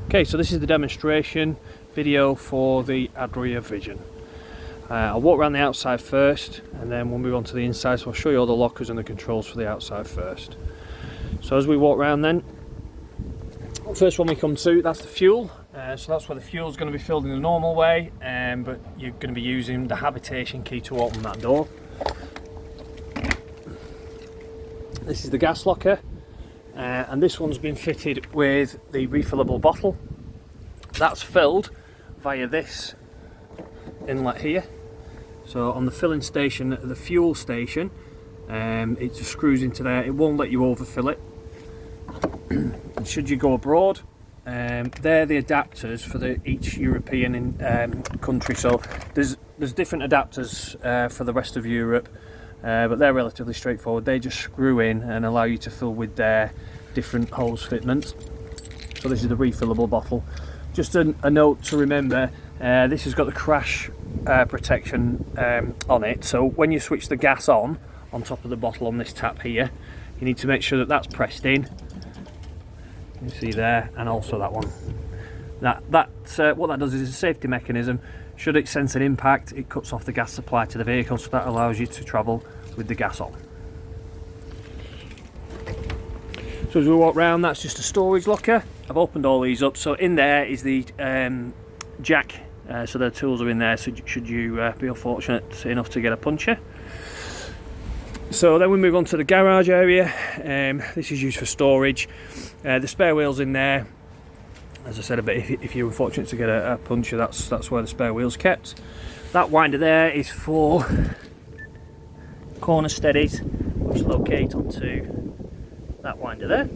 Okay, so this is the demonstration video for the Adria Vison. I'll walk around the outside first and then we'll move on to the inside, so I'll show you all the lockers and the controls for the outside first. So as we walk around then, first one we come to, that's the fuel. So that's where the fuel is going to be filled in the normal way, but you're going to be using the habitation key to open that door. This is the gas locker, and this one's been fitted with the refillable bottle. That's filled via this inlet here. So on the filling station, the fuel station, it just screws into there. It won't let you overfill it. And should you go abroad, they're the adapters for each European country. So there's different adapters for the rest of Europe, but they're relatively straightforward. They just screw in and allow you to fill with their different hose fitments. So this is the refillable bottle. Just a note to remember, this has got the crash protection on it, so when you switch the gas on top of the bottle on this tap here, you need to make sure that that's pressed in. You see there, and also that one. What that does is a safety mechanism. Should it sense an impact, it cuts off the gas supply to the vehicle, so that allows you to travel with the gas on. So as we walk round, that's just a storage locker. I've opened all these up, so in there is the jack, so the tools are in there, so should you be unfortunate enough to get a puncture. So then we move on to the garage area. This is used for storage. The spare wheel's in there. As I said a bit, if you're unfortunate to get a puncture, that's where the spare wheel's kept. That winder there is for corner steadies, which locate onto that winder there,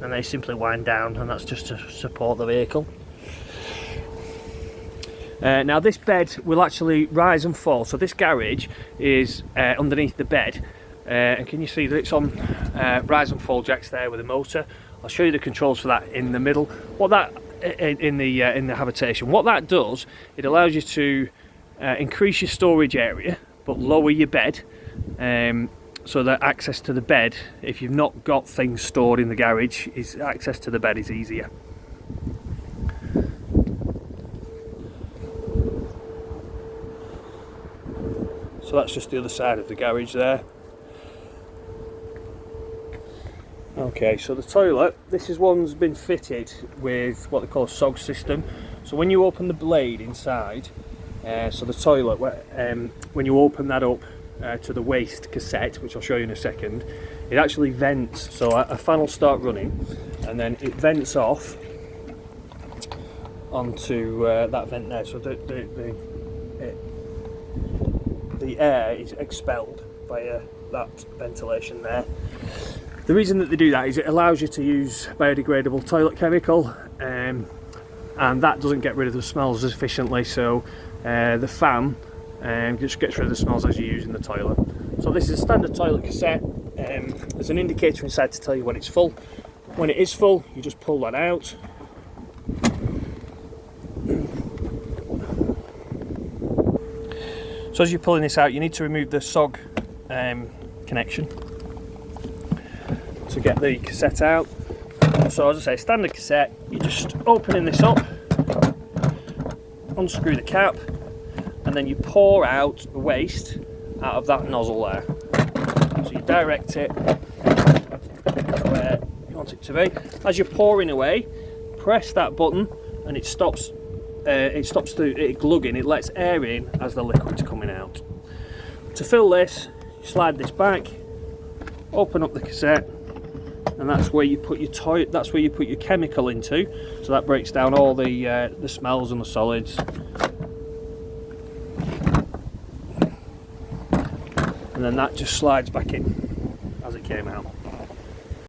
and they simply wind down, and that's just to support the vehicle. Now this bed will actually rise and fall, so this garage is underneath the bed, and can you see that it's on rise and fall jacks there with a motor? I'll show you the controls for that in the middle. What that in the habitation, what that does, it allows you to increase your storage area but lower your bed, so that access to the bed, if you've not got things stored in the garage, access to the bed is easier. So that's just the other side of the garage there. Okay, so the toilet, one's been fitted with what they call a SOG system. So when you open the blade inside, so the toilet, when you open that up to the waste cassette, which I'll show you in a second, it actually vents. So a fan will start running and then it vents off onto that vent there. So the air is expelled via that ventilation there. The reason that they do that is it allows you to use biodegradable toilet chemical, and that doesn't get rid of the smells as efficiently, so the fan just gets rid of the smells as you're using the toilet. So this is a standard toilet cassette. There's an indicator inside to tell you when it's full. When it is full, you just pull that out. So as you're pulling this out, you need to remove the SOG connection to get the cassette out. So as I say, standard cassette, you're just opening this up, unscrew the cap, and then you pour out the waste out of that nozzle there. So you direct it to where you want it to be. As you're pouring away, press that button and it stops the glugging. It lets air in as the liquid's coming out. To fill this, you slide this back, open up the cassette, and that's where you put your chemical into. So that breaks down all the smells and the solids. And then that just slides back in as it came out.